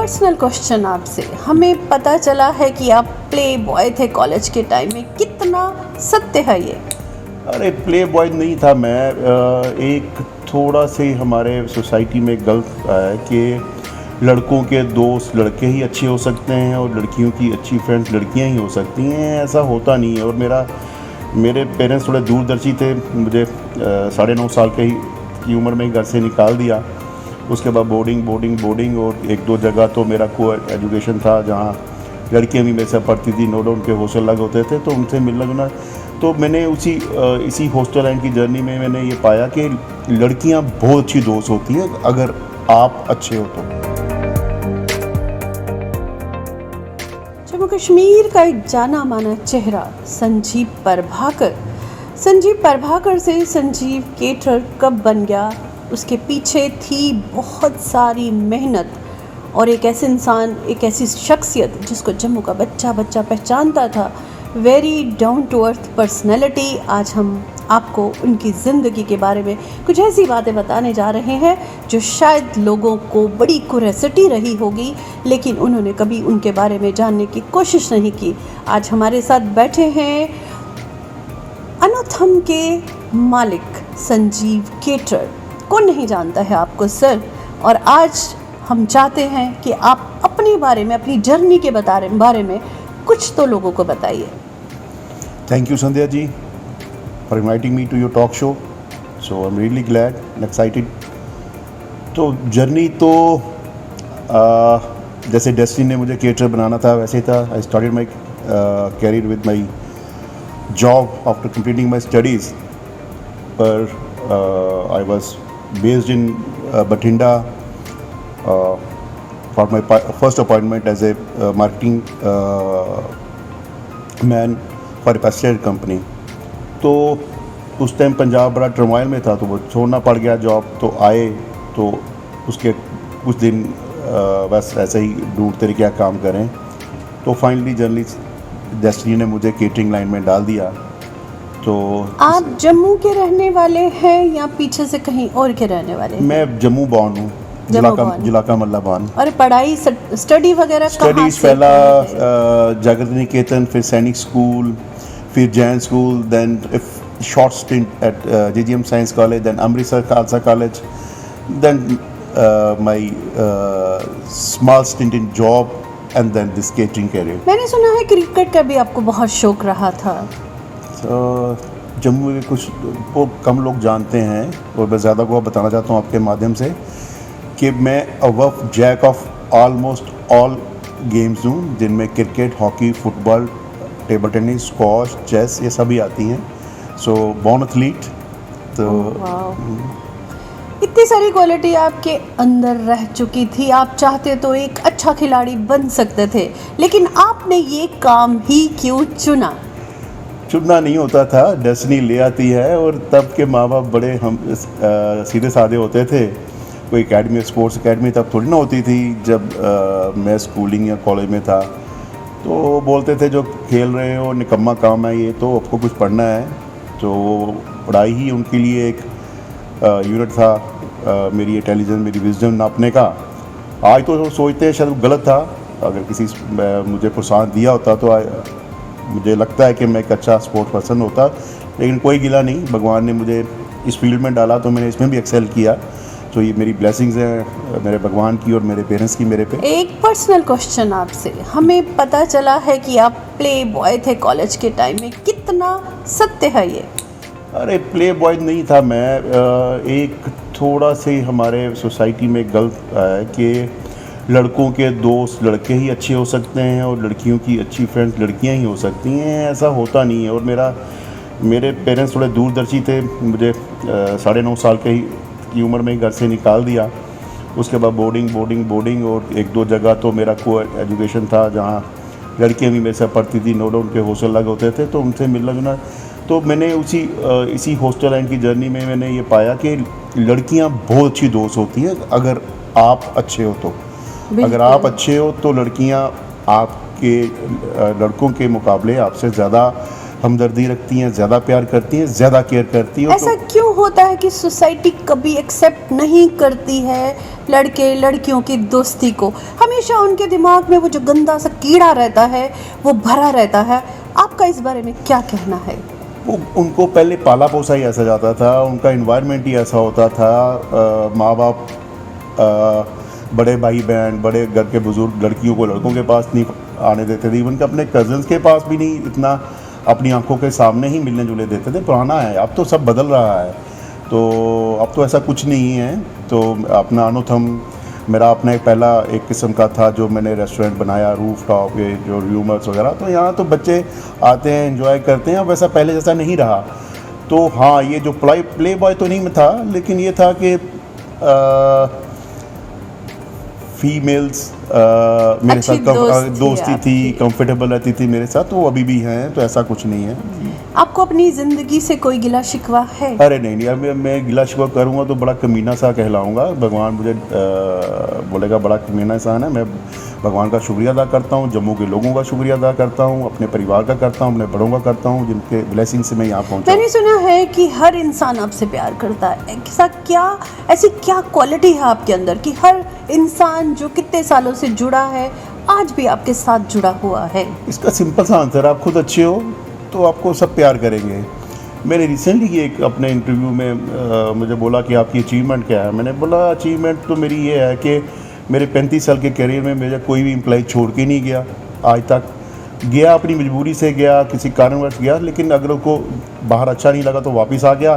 Personal question आपसे। हमें पता चला है कि आप प्ले बॉय थे कॉलेज के टाइम में, कितना सत्य है ये? अरे प्ले बॉय नहीं था मैं। एक थोड़ा से हमारे सोसाइटी में गलत है कि लड़कों के दोस्त लड़के ही अच्छे हो सकते हैं और लड़कियों की अच्छी फ्रेंड्स लड़कियां ही हो सकती हैं। ऐसा होता नहीं है। और मेरे पेरेंट्स थोड़े दूरदर्शी थे। मुझे 9.5 साल की उम्र में ही घर से निकाल दिया। उसके बाद बोर्डिंग और एक दो जगह तो मेरा को एजुकेशन था जहाँ लड़कियां भी मेरे से पढ़ती थी। नो डाउट उनके हॉस्टल लगे होते थे तो उनसे मिलना जुलना। तो मैंने इसी हॉस्टल लाइन की जर्नी में मैंने ये पाया कि लड़कियां बहुत अच्छी दोस्त होती हैं अगर आप अच्छे हो तो। जम्मू कश्मीर का एक जाना माना चेहरा संजीव प्रभाकर से संजीव केटरर कब बन गया, उसके पीछे थी बहुत सारी मेहनत और एक ऐसे इंसान, एक ऐसी शख्सियत जिसको जम्मू का बच्चा पहचानता था। Very down to earth personality. आज हम आपको उनकी ज़िंदगी के बारे में कुछ ऐसी बातें बताने जा रहे हैं जो शायद लोगों को बड़ी क्यूरियोसिटी रही होगी, लेकिन उन्होंने कभी उनके बारे में जानने की कोशिश नहीं की। आज हमारे साथ बैठे हैं अनोथम के मालिक संजीव केटरर। कौन नहीं जानता है आपको सर? और आज हम चाहते हैं कि आप अपने बारे में, अपनी जर्नी के बारे में कुछ तो लोगों को बताइए। Thank you Sandhya ji for inviting me to your talk show. So I am really glad and excited. तो जर्नी तो जैसे डेस्टिनी ने मुझे केटरर बनाना था वैसे था। I started my career with my job after completing my studies. पर I was based in Bathinda for my first appointment as a marketing man for a pesticide company। तो उस टाइम पंजाब बड़ा turmoil में था तो वो छोड़ना पड़ गया जॉब। तो आए तो उसके कुछ दिन बस ऐसे ही ढूंढते रहे क्या काम करें। तो फाइनली जर्नलिस्ट डेस्टिनी ने मुझे केटरिंग लाइन में डाल दिया। तो आप जम्मू के रहने वाले हैं या पीछे से कहीं और के रहने वाले हैं? मैं जम्मू बॉर्न हूँ, जिला मल्ला बॉर्न। और पढ़ाई स्टडी वगैरह स्टडीज़ पहला जागृति निकेतन, फिर सैनिक स्कूल, फिर Jain school, then short stint at JGM science college, then Amritsar Khalsa college, then my small stint in job and then this catering career. मैंने सुना है क्रिकेट का भी आपको बहुत शौक रहा था। जम्मू के कुछ वो कम लोग जानते हैं और मैं ज़्यादा को बताना चाहता हूँ आपके माध्यम से कि मैं a jack of almost all games हूँ जिनमें cricket, hockey, football, table tennis, squash, chess ये सभी आती हैं। So born athlete. तो इतनी सारी क्वालिटी आपके अंदर रह चुकी थी। आप चाहते तो एक अच्छा खिलाड़ी बन सकते थे, लेकिन आपने ये काम ही क्यों चुना? चुनना नहीं होता था, डेस्टिनी ले आती है। और तब के माँ बाप बड़े हम सीधे साधे होते थे। कोई एकेडमी, स्पोर्ट्स एकेडमी तब थोड़ी ना होती थी जब मैं स्कूलिंग या कॉलेज में था। तो बोलते थे जो खेल रहे हो निकम्मा काम है ये, तो आपको कुछ पढ़ना है। तो पढ़ाई ही उनके लिए एक यूनिट था मेरी इंटेलिजेंस, मेरी विजडम नापने का। आज तो सोचते हैं शायद गलत था। अगर किसी मुझे प्रोत्साहन दिया होता तो मुझे लगता है कि मैं एक अच्छा स्पोर्ट्स पर्सन होता। लेकिन कोई गिला नहीं, भगवान ने मुझे इस फील्ड में डाला तो मैंने इसमें भी एक्सेल किया। तो ये मेरी ब्लेसिंग्स हैं मेरे भगवान की और मेरे पेरेंट्स की मेरे पे। एक पर्सनल क्वेश्चन आपसे। हमें पता चला है कि आप प्ले बॉय थे कॉलेज के टाइम में, कितना सत्य है ये? अरे प्ले बॉय नहीं था मैं। एक थोड़ा से हमारे सोसाइटी में गलत है कि लड़कों के दोस्त लड़के ही अच्छे हो सकते हैं और लड़कियों की अच्छी फ्रेंड्स लड़कियां ही हो सकती हैं। ऐसा होता नहीं है। और मेरे पेरेंट्स थोड़े दूरदर्शी थे। मुझे 9.5 साल की उम्र में ही घर से निकाल दिया। उसके बाद बोर्डिंग और एक दो जगह तो मेरा को एजुकेशन था जहाँ लड़कियां भी मेरे से पढ़ती थी। नो डाउट उनके हॉस्टल लगे होते थे तो उनसे मिलना जुलना। तो मैंने इसी हॉस्टल लाइन की जर्नी में मैंने ये पाया कि लड़कियां बहुत अच्छी दोस्त होती हैं अगर आप अच्छे हो तो। अगर आप अच्छे हो तो लड़कियां आपके लड़कों के मुकाबले आपसे ज़्यादा हमदर्दी रखती हैं, ज़्यादा प्यार करती हैं, ज़्यादा केयर करती हैं। ऐसा क्यों होता है कि सोसाइटी कभी एक्सेप्ट नहीं करती है लड़के लड़कियों की दोस्ती को? हमेशा उनके दिमाग में वो जो गंदा सा कीड़ा रहता है वो भरा रहता है। आपका इस बारे में क्या कहना है? वो उनको पहले पाला पोसा ही ऐसा जाता था, उनका इन्वायरमेंट ही ऐसा होता था। माँ बाप, बड़े भाई बहन, बड़े घर के बुजुर्ग लड़कियों को लड़कों के पास नहीं आने देते थे, इवन के अपने कजन्स के पास भी नहीं इतना अपनी आंखों के सामने ही मिलने जुलने देते थे। पुराना है, अब तो सब बदल रहा है, तो अब तो ऐसा कुछ नहीं है। तो अपना अनुथम मेरा अपना एक पहला एक किस्म का था जो मैंने रेस्टोरेंट बनाया, रूफ टॉप, ये जो रूमर्स वगैरह, तो यहाँ तो बच्चे आते हैं, एंजॉय करते हैं। अब वैसा पहले जैसा नहीं रहा। तो हाँ, ये जो प्ले बॉय तो नहीं में था, लेकिन ये था कि फीमेल्स मेरे अच्छी साथ दोस्ती थी, आपकी। कंफर्टेबल रहती थी मेरे साथ, तो वो अभी भी हैं, तो ऐसा कुछ नहीं है। आपको अपनी ज़िंदगी से कोई गिला शिकवा है? अरे नहीं, अब मैं गिला शिकवा करूँगा तो बड़ा कमीना सा कहलाऊँगा। भगवान मुझे बोलेगा बड़ा कमीना इंसान है। मैं भगवान का शुक्रिया अदा करता हूँ, जम्मू के लोगों का शुक्रिया अदा करता हूँ, अपने परिवार का करता हूँ, अपने बड़ों का करता हूँ, जिनके ब्लेसिंग से मैं यहाँ पहुँचा। मैंने सुना है कि हर इंसान आपसे प्यार करता है। ऐसी क्या क्वालिटी है आपके अंदर कि हर इंसान जो कितने सालों से जुड़ा है आज भी आपके साथ जुड़ा हुआ है? इसका सिंपल सा आंसर, आप खुद अच्छे हो तो आपको सब प्यार करेंगे। मैंने रिसेंटली एक अपने इंटरव्यू में मुझे बोला कि आपकी अचीवमेंट क्या है। मैंने बोला अचीवमेंट तो मेरी ये है कि मेरे 35 साल के करियर में मेरा कोई भी एम्प्लॉय छोड़ के नहीं गया आज तक। गया अपनी मजबूरी से गया, किसी कारणवश गया, लेकिन अगर उनको बाहर अच्छा नहीं लगा तो वापस आ गया।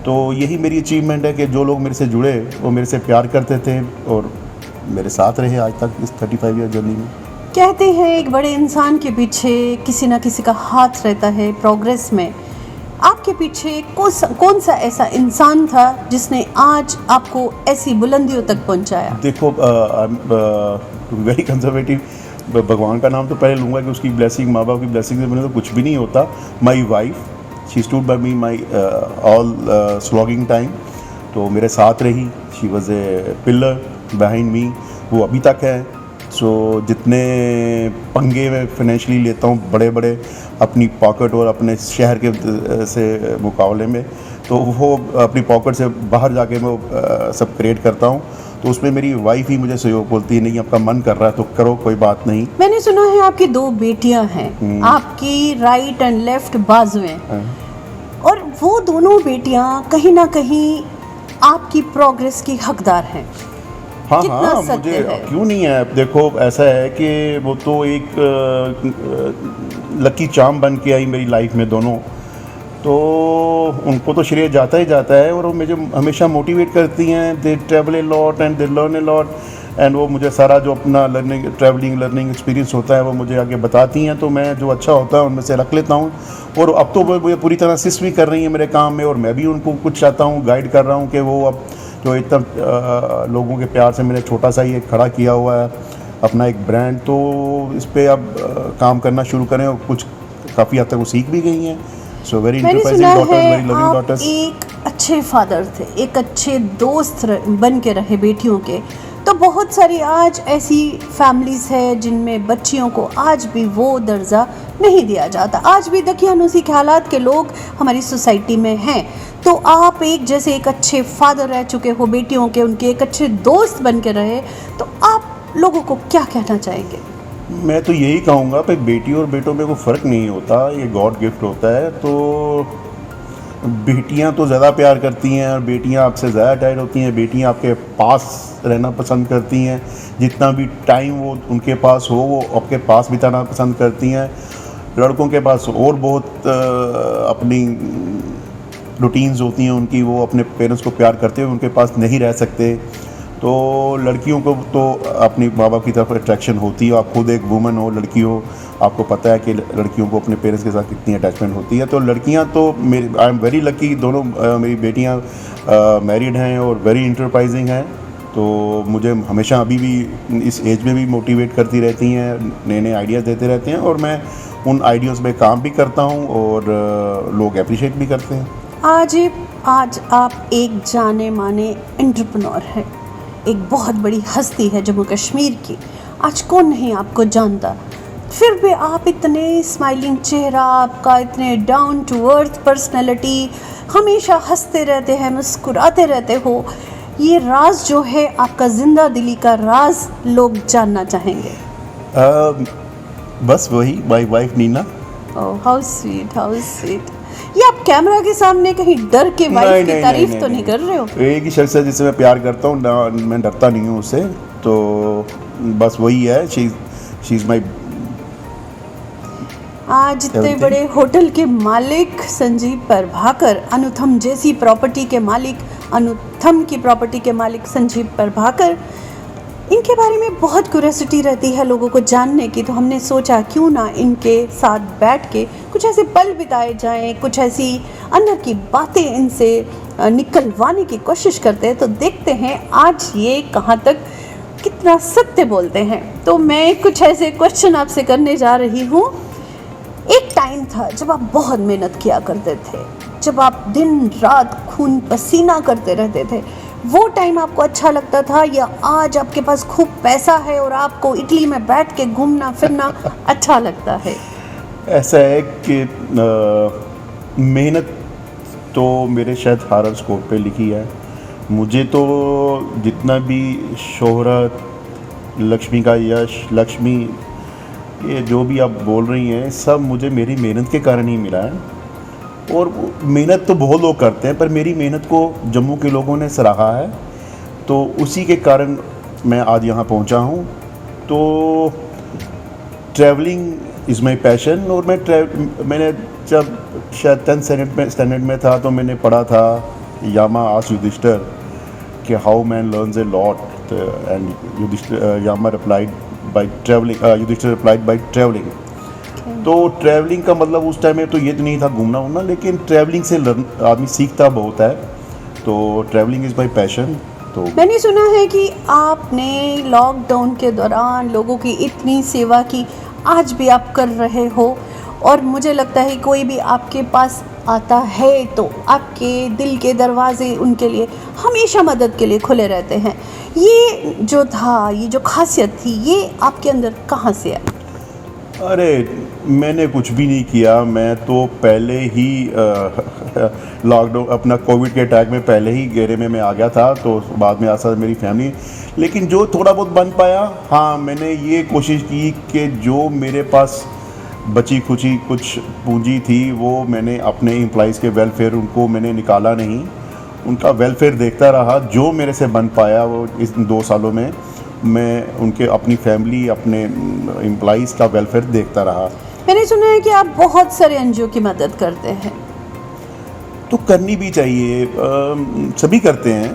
तो यही मेरी अचीवमेंट है कि जो लोग मेरे से जुड़े वो मेरे से प्यार करते थे और मेरे साथ रहे आज तक इस 35 ईयर जर्नी में। कहते हैं एक बड़े इंसान के पीछे किसी ना किसी का हाथ रहता है प्रोग्रेस में। आपके पीछे कौन सा ऐसा इंसान था जिसने आज आपको ऐसी बुलंदियों तक पहुंचाया? देखो, वेरी कंजर्वेटिव, भगवान का नाम तो पहले लूँगा कि उसकी ब्लेसिंग, माँ बाप की ब्लेसिंग से मैंने तो कुछ भी नहीं होता। My wife, she stood by me my all slogging time, तो मेरे साथ रही। She was a pillar behind मी, वो अभी तक है। सो जितने पंगे मैं फाइनेंशियली लेता हूँ बड़े बड़े अपनी पॉकेट और अपने शहर के से मुकाबले में, तो वो अपनी पॉकेट से बाहर जाके मैं सब क्रिएट करता हूँ। तो उसमें मेरी वाइफ ही मुझे सहयोग बोलती है, नहीं आपका मन कर रहा है तो करो, कोई बात नहीं। मैंने सुना है आपकी 2 बेटियां हैं, आपकी राइट एंड लेफ्ट बाजुएं, और वो दोनों बेटियां कहीं ना कहीं आपकी प्रोग्रेस की हकदार हैं। हाँ कितना हाँ, सत्य मुझे है? क्यों नहीं है। देखो ऐसा है कि वो तो एक लकी चार्म बन के आई मेरी लाइफ में दोनों, तो उनको तो श्रेय जाता ही जाता है। और वो मुझे हमेशा मोटिवेट करती हैं। दे travel A lot and they learn A lot, and वो मुझे सारा जो अपना लर्निंग एक्सपीरियंस होता है वो मुझे आगे बताती हैं। तो मैं जो अच्छा होता है उनमें से रख लेता हूँ। और अब तो वो मुझे पूरी तरह असिस्ट भी कर रही हैं मेरे काम में, और मैं भी उनको कुछ चाहता हूँ, गाइड कर रहा हूँ कि वो अब जो इतना लोगों के प्यार से मैंने छोटा सा ही एक खड़ा किया हुआ है अपना एक ब्रांड, तो इस पर अब काम करना शुरू करें। और कुछ काफ़ी हद तक वो सीख भी गई हैं। सो वेरी मैंने इंटरप्राइजिंग सुना डॉटर्स, वेरी है लविंग आप डॉटर्स। एक अच्छे फादर थे, एक अच्छे दोस्त बन के रहे बेटियों के। तो बहुत सारी आज ऐसी फैमिलीज़ है जिनमें बच्चियों को आज भी वो दर्जा नहीं दिया जाता। आज भी दकियानूसी ख्यालात के लोग हमारी सोसाइटी में हैं। तो आप एक अच्छे फादर रह चुके हो बेटियों के, उनके एक अच्छे दोस्त बन के रहे, तो आप लोगों को क्या कहना चाहेंगे? मैं तो यही कहूँगा कि बेटी और बेटों में कोई फ़र्क नहीं होता, ये गॉड गिफ्ट होता है। तो बेटियां तो ज़्यादा प्यार करती हैं और बेटियां आपसे ज़्यादा अटैच होती हैं। बेटियां आपके पास रहना पसंद करती हैं, जितना भी टाइम वो उनके पास हो वो आपके पास बिताना पसंद करती हैं। लड़कों के पास और बहुत अपनी रूटीन्स होती हैं उनकी, वो अपने पेरेंट्स को प्यार करते हुए उनके पास नहीं रह सकते। तो लड़कियों को तो अपनी माँ बाप की तरफ अट्रैक्शन होती है। आप खुद एक वुमन हो, लड़की हो, आपको पता है कि लड़कियों को अपने पेरेंट्स के साथ कितनी अटैचमेंट होती है। तो लड़कियां तो आई एम वेरी लकी, दोनों मेरी बेटियां मैरिड हैं और वेरी इंटरप्राइजिंग हैं। तो मुझे हमेशा अभी भी इस एज में भी मोटिवेट करती रहती हैं, नए नए आइडियाज़ देते रहते हैं, और मैं उन आइडियाज़ में काम भी करता हूँ और लोग अप्रिशिएट भी करते हैं। आज आप एक जाने माने एंटरप्रेन्योर हैं, एक बहुत बड़ी हस्ती है जम्मू कश्मीर की। आज कौन नहीं आपको जानता। फिर भी आप इतने स्माइलिंग चेहरा आपका, इतने डाउन टू अर्थ पर्सनैलिटी, हमेशा हंसते रहते हैं, मुस्कुराते रहते हो। ये राज जो है आपका, जिंदा दिली का राज लोग जानना चाहेंगे। बस वही, my wife Nina. Oh how sweet, how sweet. ये आप कैमरा के सामने कहीं डर के वाइफ की तारीफ तो नहीं कर रहे हो? एक ही शख्स है जिससे मैं प्यार करता हूँ ना, मैं डरता नहीं हूँ उससे, तो बस वही है। She is my. आज इतने बड़े होटल के मालिक संजीव प्रभाकर, अनुथम जैसी प्रॉपर्टी के मालिक, अनुथम की प्रॉपर्टी के मालिक संजीव प्रभाकर, इनके बारे में बहुत क्यूरियोसिटी रहती है लोगों को जानने की। तो हमने सोचा क्यों ना इनके साथ बैठ के कुछ ऐसे पल बिताए जाएं, कुछ ऐसी अंदर की बातें इनसे निकलवाने की कोशिश करते हैं। तो देखते हैं आज ये कहाँ तक कितना सत्य बोलते हैं। तो मैं कुछ ऐसे क्वेश्चन आपसे करने जा रही हूँ। एक टाइम था जब आप बहुत मेहनत किया करते थे, जब आप दिन रात खून पसीना करते रहते थे, वो टाइम आपको अच्छा लगता था, या आज आपके पास खूब पैसा है और आपको इटली में बैठ के घूमना फिरना अच्छा लगता है? ऐसा है कि मेहनत तो मेरे शायद हॉरोस्कोप पे लिखी है। मुझे तो जितना भी शोहरत, लक्ष्मी का यश, लक्ष्मी, ये जो भी आप बोल रही हैं, सब मुझे मेरी मेहनत के कारण ही मिला है। और मेहनत तो बहुत लोग करते हैं, पर मेरी मेहनत को जम्मू के लोगों ने सराहा है, तो उसी के कारण मैं आज यहाँ पहुँचा हूँ। तो ट्रैवलिंग इज़ माई पैशन। और मैंने जब शायद 10th स्टैंडर्ड में था तो मैंने पढ़ा था यामा आस्क्ड युधिष्ठिर कि how man learns a lot, and Yama replied by travelling, Yudhishthira replied by travelling. तो ट्रैवलिंग का मतलब उस टाइम में तो ये तो नहीं था घूमना वूमना, लेकिन ट्रैवलिंग से आदमी सीखता बहुत है। तो ट्रैवलिंग इज़ माई पैशन। तो मैंने सुना है कि आपने लॉकडाउन के दौरान लोगों की इतनी सेवा की, आज भी आप कर रहे हो। और मुझे लगता है कोई भी आपके पास आता है तो आपके दिल के दरवाजे उनके लिए हमेशा मदद के लिए खुले रहते हैं। ये जो था, ये जो खासियत थी, ये आपके अंदर कहाँ से आई? अरे मैंने कुछ भी नहीं किया। मैं तो पहले ही लॉकडाउन, अपना कोविड के अटैक में पहले ही घेरे में मैं आ गया था, तो बाद में आसा मेरी फैमिली। लेकिन जो थोड़ा बहुत बन पाया, हाँ, मैंने ये कोशिश की कि जो मेरे पास बची खुची कुछ पूंजी थी वो मैंने अपने एम्प्लॉइज़ के वेलफेयर, उनको मैंने निकाला नहीं, उनका वेलफेयर देखता रहा। जो मेरे से बन पाया वो इस 2 सालों में मैं उनके, अपनी फैमिली, अपने एम्प्लॉइज़ का वेलफेयर देखता रहा। मैंने सुना है कि आप बहुत सारे एनजीओ की मदद करते हैं। तो करनी भी चाहिए, सभी करते हैं।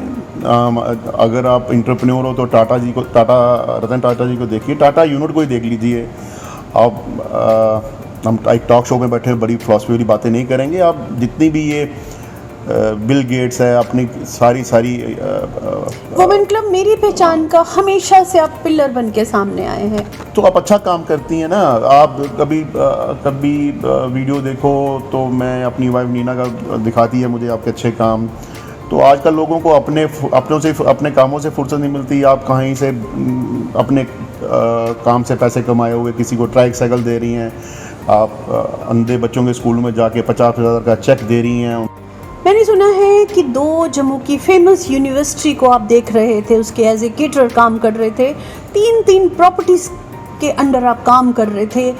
अगर आप इंटरप्रेन्योर हो तो रतन टाटा जी को देखिए, टाटा यूनिट को ही देख लीजिए आप। हम एक टॉक शो में बैठे बड़ी फिलॉसफी वाली बातें नहीं करेंगे। आप जितनी भी ये बिल गेट्स है, अपनी सारी वुमेन क्लब मेरी पहचान का हमेशा से आप पिलर बन के सामने आए हैं। तो आप अच्छा काम करती हैं ना। आप कभी वीडियो देखो तो मैं, अपनी वाइफ नीना का दिखाती है मुझे आपके अच्छे काम। तो आजकल लोगों को अपने कामों से फुर्सत नहीं मिलती। आप कहीं से अपने काम से पैसे कमाए हुए किसी को ट्राइसाइकिल दे रही हैं, आप अंधे बच्चों के स्कूल में जाके 50,000 का चेक दे रही हैं। मैंने सुना है कि 2 जम्मू की फेमस यूनिवर्सिटी को आप देख रहे थे, उसके एज ए केटरर काम कर रहे थे, 3 प्रॉपर्टीज़ के अंडर आप काम कर रहे थे।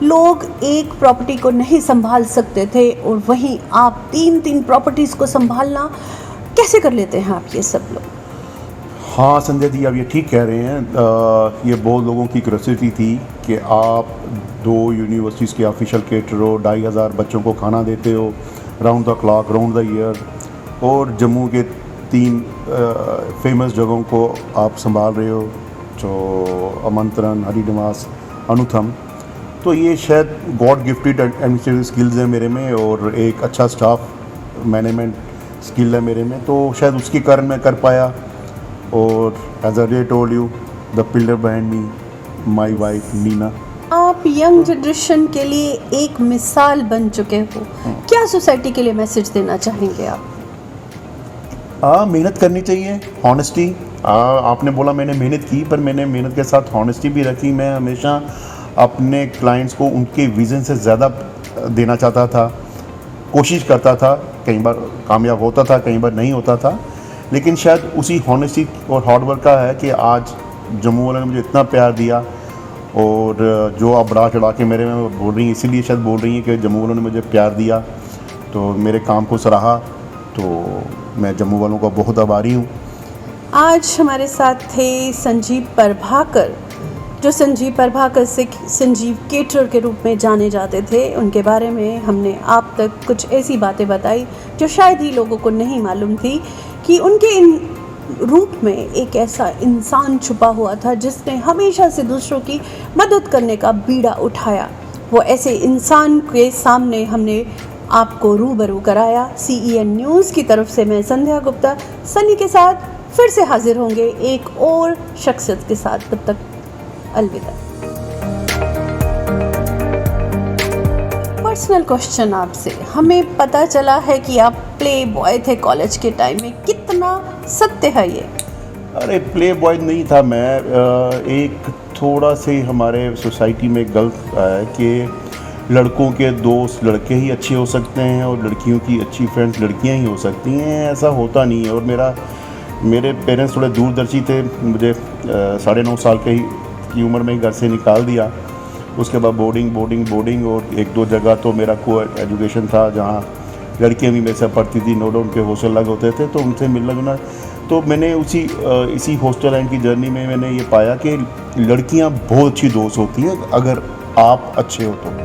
लोग एक प्रॉपर्टी को नहीं संभाल सकते थे और वहीं आप 3 प्रॉपर्टीज़ को संभालना कैसे कर लेते हैं आप ये सब लोग? हाँ संजय जी, आप ये ठीक कह रहे हैं। ये बहुत लोगों की क्यूरियोसिटी थी कि आप 2 यूनिवर्सिटीज़ के ऑफिशियल केटर हो, 2,500 बच्चों को खाना देते हो round the clock, round the year, और जम्मू के 3 फेमस जगहों को आप संभाल रहे हो, जो आमंत्रण, हरिनिवास, अनुथम। तो ये शायद गॉड गिफ्टेड एडमिनिस्ट्रेटिव स्किल्स है मेरे में, और एक अच्छा स्टाफ मैनेजमेंट स्किल है मेरे में, तो शायद उसके कारण मैं कर पाया। और as I told you, the pillar behind me, my wife Nina. आप यंग जनरेशन के लिए एक मिसाल बन चुके हो। क्या सोसाइटी के लिए मैसेज देना चाहेंगे आप? मेहनत करनी चाहिए, हॉनेस्टी। आपने बोला मैंने मेहनत की, पर मैंने मेहनत के साथ हॉनेस्टी भी रखी। मैं हमेशा अपने क्लाइंट्स को उनके विज़न से ज़्यादा देना चाहता था, कोशिश करता था, कई बार कामयाब होता था, कई बार नहीं होता था, लेकिन शायद उसी हॉनेस्टी और हार्ड वर्क का है कि आज जम्मू वालों ने मुझे इतना प्यार दिया। और जो आप बढ़ा चढ़ा के मेरे में बोल रही हैं, इसीलिए शायद बोल रही हैं कि जम्मू वालों ने मुझे प्यार दिया, तो मेरे काम को सराहा, तो मैं जम्मू वालों का बहुत आभारी हूँ। आज हमारे साथ थे संजीव प्रभाकर, जो संजीव प्रभाकर से संजीव केटरर के रूप में जाने जाते थे। उनके बारे में हमने आप तक कुछ ऐसी बातें बताई जो शायद ही लोगों को नहीं मालूम थी कि उनके इन रूप में एक ऐसा इंसान छुपा हुआ था जिसने हमेशा से दूसरों की मदद करने का बीड़ा उठाया। वो ऐसे इंसान के सामने हमने आपको रूबरू कराया। CEN न्यूज़ की तरफ से मैं संध्या गुप्ता सनी के साथ फिर से हाजिर होंगे एक और शख्सियत के साथ। तब तक अलविदा। पर्सनल क्वेश्चन आपसे, हमें पता चला है कि आप प्ले बॉय थे कॉलेज के टाइम में, कितना सत्य है ये? अरे प्ले बॉय नहीं था मैं, एक थोड़ा से हमारे सोसाइटी में गलत है कि लड़कों के दोस्त लड़के ही अच्छे हो सकते हैं और लड़कियों की अच्छी फ्रेंड्स लड़कियां ही हो सकती हैं। ऐसा होता नहीं है। और मेरे पेरेंट्स थोड़े दूरदर्शी थे। मुझे 9.5 साल की उम्र में ही घर से निकाल दिया। उसके बाद बोर्डिंग और 1-2 जगह तो मेरा को एजुकेशन था जहाँ लड़कियाँ भी मेरे साथ पढ़ती थी। नो डाउट उनके हॉस्टल अलग होते थे, तो उनसे मिलना जुलना, तो मैंने इसी हॉस्टल लाइन की जर्नी में मैंने ये पाया कि लड़कियाँ बहुत अच्छी दोस्त होती हैं अगर आप अच्छे हो तो।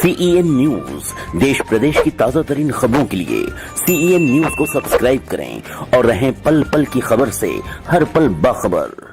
CEN न्यूज देश प्रदेश की ताजा तरीन खबरों के लिए CEN न्यूज को सब्सक्राइब करें और रहें पल पल की खबर से हर पल बाखबर।